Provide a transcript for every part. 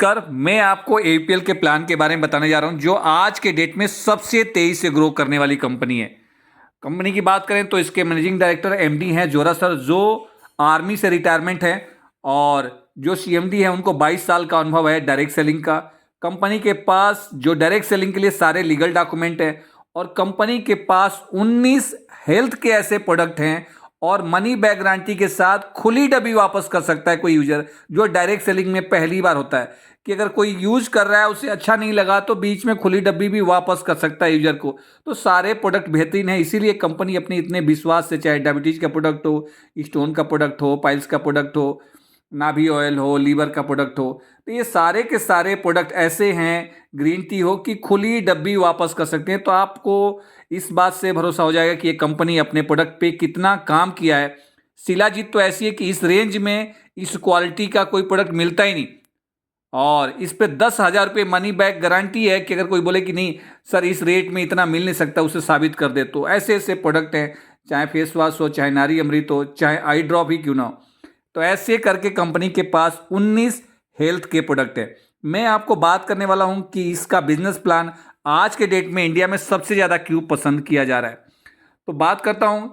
नमस्कार। मैं आपको एपीएल के प्लान के बारे में बताने जा रहा हूं जो आज के डेट में सबसे तेजी से ग्रो करने वाली कंपनी है। कंपनी की बात करें तो इसके मैनेजिंग डायरेक्टर एमडी हैं जोरा सर, जो आर्मी से रिटायरमेंट है, और जो सीएमडी है उनको 22 साल का अनुभव है डायरेक्ट सेलिंग का। कंपनी के पास जो डायरेक्ट सेलिंग के लिए सारे लीगल डॉक्यूमेंट है, और कंपनी के पास 19 हेल्थ के ऐसे प्रोडक्ट हैं और मनी बैक गारंटी के साथ खुली डब्बी वापस कर सकता है कोई यूजर, जो डायरेक्ट सेलिंग में पहली बार होता है कि अगर कोई यूज कर रहा है उसे अच्छा नहीं लगा तो बीच में खुली डब्बी भी वापस कर सकता है यूजर को। तो सारे प्रोडक्ट बेहतरीन है, इसीलिए कंपनी अपने इतने विश्वास से, चाहे डायबिटीज का प्रोडक्ट हो, स्टोन का प्रोडक्ट हो, पाइल्स का प्रोडक्ट हो, नाभि ऑयल हो, लीवर का प्रोडक्ट हो, तो ये सारे के सारे प्रोडक्ट ऐसे हैं, ग्रीन टी हो, कि खुली डब्बी वापस कर सकते हैं। तो आपको इस बात से भरोसा हो जाएगा कि ये कंपनी अपने प्रोडक्ट पे कितना काम किया है। शिलाजीत तो ऐसी है कि इस रेंज में इस क्वालिटी का कोई प्रोडक्ट मिलता ही नहीं, और इस पे 10,000 रुपये मनी बैक गारंटी है कि अगर कोई बोले कि नहीं सर इस रेट में इतना मिल नहीं सकता, उसे साबित कर दे। तो ऐसे ऐसे प्रोडक्ट हैं, चाहे फेस वॉश हो, चाहे नारी अमृत हो, चाहे आई ड्रॉप ही क्यों ना हो। तो ऐसे करके कंपनी के पास 19 हेल्थ के प्रोडक्ट है। मैं आपको बात करने वाला हूं कि इसका बिजनेस प्लान आज के डेट में इंडिया में सबसे ज़्यादा क्यों पसंद किया जा रहा है। तो बात करता हूं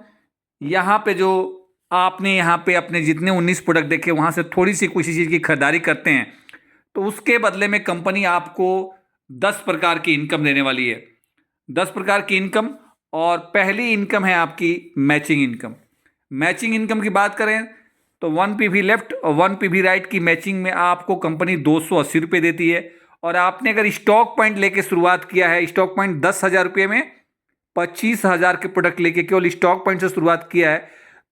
यहाँ पे, जो आपने यहाँ पे अपने जितने 19 प्रोडक्ट देखे वहाँ से थोड़ी सी किसी चीज़ की खरीदारी करते हैं तो उसके बदले में कंपनी आपको 10 प्रकार की इनकम देने वाली है। 10 प्रकार की इनकम, और पहली इनकम है आपकी मैचिंग इनकम। मैचिंग इनकम की बात करें तो 1 पीवी लेफ्ट और 1 पीवी राइट की मैचिंग में आपको कंपनी 280 रुपये देती है। और आपने अगर स्टॉक पॉइंट लेके शुरुआत किया है, स्टॉक पॉइंट 10,000 रुपये में 25,000 के प्रोडक्ट लेके केवल स्टॉक पॉइंट से शुरुआत किया है,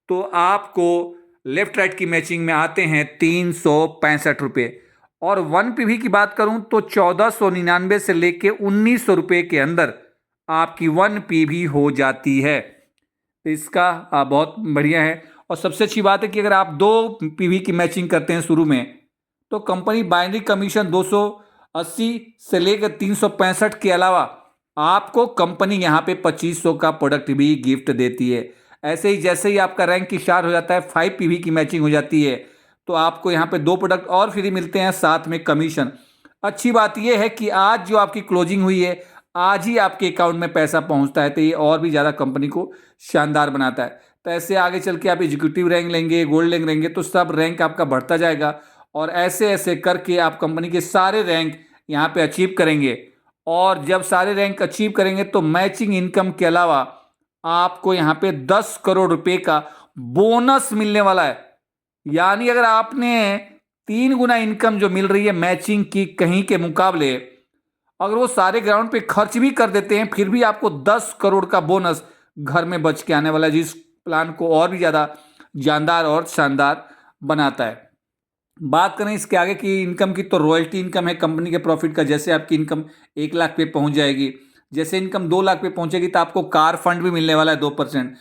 तो आपको लेफ्ट राइट की मैचिंग में आते हैं 365 रुपये। और 1 पीवी की बात करूं तो 1499 से लेके 1900 रुपये के अंदर आपकी 1 पीवी हो जाती है। तो इसका बहुत बढ़िया है। और सबसे अच्छी बात है कि अगर आप 2 पीवी की मैचिंग करते हैं शुरू में, तो कंपनी बाइनरी कमीशन 280 से लेकर 365 के अलावा आपको कंपनी यहाँ पे 2500 का प्रोडक्ट भी गिफ्ट देती है। ऐसे ही जैसे ही आपका रैंक स्टार्ट हो जाता है, 5 पीवी की मैचिंग हो जाती है, तो आपको यहाँ पे 2 प्रोडक्ट और फ्री मिलते हैं, साथ में कमीशन। अच्छी बात यह है कि आज जो आपकी क्लोजिंग हुई है, आज ही आपके अकाउंट में पैसा पहुंचता है, तो ये और भी ज़्यादा कंपनी को शानदार बनाता है। तो ऐसे आगे चल के आप एग्जीक्यूटिव रैंक लेंगे, गोल्ड रैंक लेंगे, तो सब रैंक आपका बढ़ता जाएगा, और ऐसे ऐसे करके आप कंपनी के सारे रैंक यहाँ पे अचीव करेंगे। और जब सारे रैंक अचीव करेंगे तो मैचिंग इनकम के अलावा आपको यहाँ पे 10 करोड़ रुपए का बोनस मिलने वाला है। यानी अगर आपने 3 गुना इनकम जो मिल रही है मैचिंग की कहीं के मुकाबले, अगर वो सारे ग्राउंड पे खर्च भी कर देते हैं, फिर भी आपको 10 करोड़ का बोनस घर में बच के आने वाला है, जिस प्लान को और भी ज़्यादा जानदार और शानदार बनाता है। बात करें इसके आगे की इनकम की, तो रॉयल्टी इनकम है कंपनी के प्रॉफिट का। जैसे आपकी इनकम 1 लाख पे पहुंच जाएगी, जैसे इनकम 2 लाख पे पहुंचेगी तो आपको कार फंड भी मिलने वाला है 2%।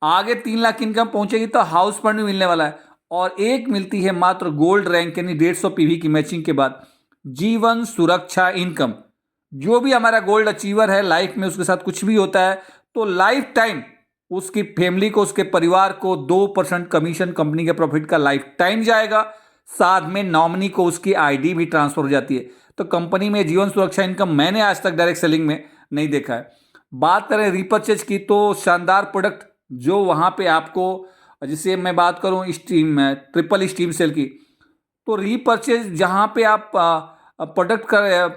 आगे 3 लाख इनकम पहुंचेगी तो हाउस फंड भी मिलने वाला है। और एक मिलती है मात्र गोल्ड रैंक यानी 150 पीवी की मैचिंग के बाद जीवन सुरक्षा इनकम। जो भी हमारा गोल्ड अचीवर है लाइफ में, उसके साथ कुछ भी होता है तो लाइफ टाइम उसकी फैमिली को, उसके परिवार को 2% कमीशन कंपनी के प्रॉफिट का लाइफ टाइम जाएगा। साथ में नॉमिनी को उसकी आईडी भी ट्रांसफर हो जाती है। तो कंपनी में जीवन सुरक्षा इनकम मैंने आज तक डायरेक्ट सेलिंग में नहीं देखा है। बात करें रीपर्चेज की, तो शानदार प्रोडक्ट जो वहाँ पे आपको, जिसे मैं बात करूँ स्टीम ट्रिपल स्टीम सेल की, तो रीपर्चेज जहाँ पे आप प्रोडक्ट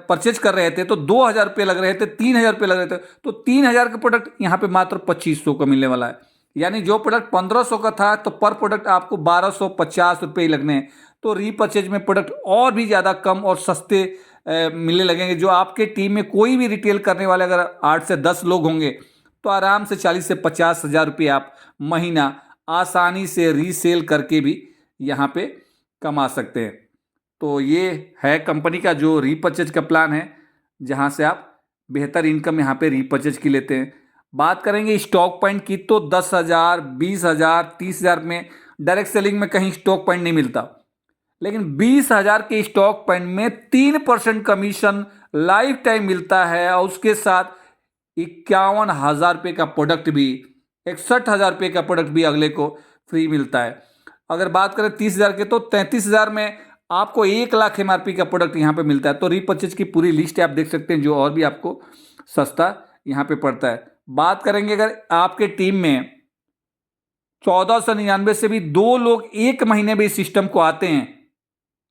परचेज कर रहे थे तो 2,000 रुपये लग रहे थे, 3,000 रुपये लग रहे थे, तो 3,000 का प्रोडक्ट यहाँ पे मात्र 2,500 का मिलने वाला है। यानी जो प्रोडक्ट 1,500 का था तो पर प्रोडक्ट आपको 1,250 रुपये ही लगने हैं। तो रीपर्चेज में प्रोडक्ट और भी ज़्यादा कम और सस्ते मिलने लगेंगे। जो आपके टीम में कोई भी रिटेल करने वाले अगर 8 से 10 लोग होंगे तो आराम से 40 से 50 हज़ार रुपये आप महीना आसानी से रीसेल करके भी यहाँ पे कमा सकते हैं। तो ये है कंपनी का जो रीपर्चेज का प्लान है, जहाँ से आप बेहतर इनकम यहाँ पे रीपर्चेज की लेते हैं। बात करेंगे स्टॉक पॉइंट की, तो 10,000, 20,000, 30,000 में डायरेक्ट सेलिंग में कहीं स्टॉक पॉइंट नहीं मिलता, लेकिन 20,000 के स्टॉक पॉइंट में 3% कमीशन लाइफ टाइम मिलता है। और उसके साथ 51,000 रुपये का प्रोडक्ट भी, 61,000 रुपये का प्रोडक्ट भी अगले को फ्री मिलता है। अगर बात करें 30,000 के, तो 33,000 में आपको 1 लाख MRP का प्रोडक्ट यहाँ पे मिलता है। तो रीपरचेज की पूरी लिस्ट आप देख सकते हैं, जो और भी आपको सस्ता यहाँ पे पड़ता है। बात करेंगे अगर आपके टीम में 1499 से भी 2 लोग 1 महीने में इस सिस्टम को आते हैं,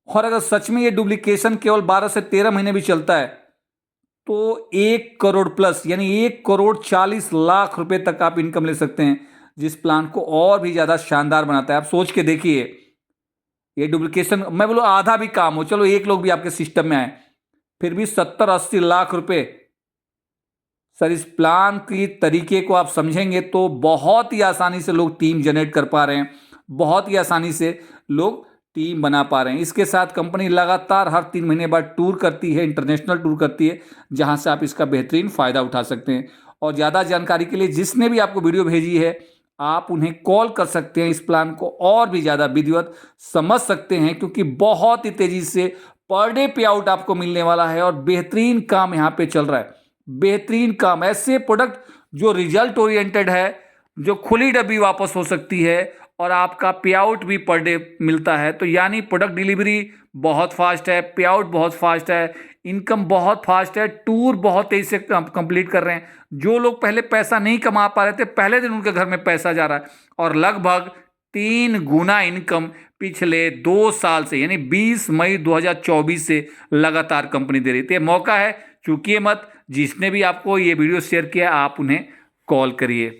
और अगर सच में ये डुप्लीकेशन केवल 12 से 13 महीने भी चलता है, तो 1 करोड़ प्लस यानी 1 करोड़ 40 लाख रुपए तक आप इनकम ले सकते हैं, जिस प्लान को और भी ज्यादा शानदार बनाता है। आप सोच के देखिए, ये डुप्लीकेशन मैं बोलूं आधा भी काम हो, चलो 1 लोग भी आपके सिस्टम में आए, फिर भी 70-80 लाख रुपए। सर इस प्लान की तरीके को आप समझेंगे तो बहुत ही आसानी से लोग टीम जनरेट कर पा रहे हैं, बहुत ही आसानी से लोग टीम बना पा रहे हैं। इसके साथ कंपनी लगातार हर 3 महीने बाद टूर करती है, इंटरनेशनल टूर करती है, जहां से आप इसका बेहतरीन फायदा उठा सकते हैं। और ज़्यादा जानकारी के लिए जिसने भी आपको वीडियो भेजी है, आप उन्हें कॉल कर सकते हैं, इस प्लान को और भी ज़्यादा विधिवत समझ सकते हैं, क्योंकि बहुत ही तेज़ी से पर डे पे आउट आपको मिलने वाला है और बेहतरीन काम यहाँ पे चल रहा है। बेहतरीन काम, ऐसे प्रोडक्ट जो रिजल्ट ओरिएंटेड है, जो खुली डब्बी वापस हो सकती है और आपका पे आउट भी पर डे मिलता है। तो यानी प्रोडक्ट डिलीवरी बहुत फास्ट है, पे आउट बहुत फास्ट है, इनकम बहुत फास्ट है, टूर बहुत तेजी से कंप्लीट कर रहे हैं। जो लोग पहले पैसा नहीं कमा पा रहे थे, पहले दिन उनके घर में पैसा जा रहा है, और लगभग 3 गुना इनकम पिछले 2 साल से यानी 20 मई 2024 से लगातार कंपनी दे रही थी। मौका है, चूकिए मत। जिसने भी आपको ये वीडियो शेयर किया, आप उन्हें कॉल करिए।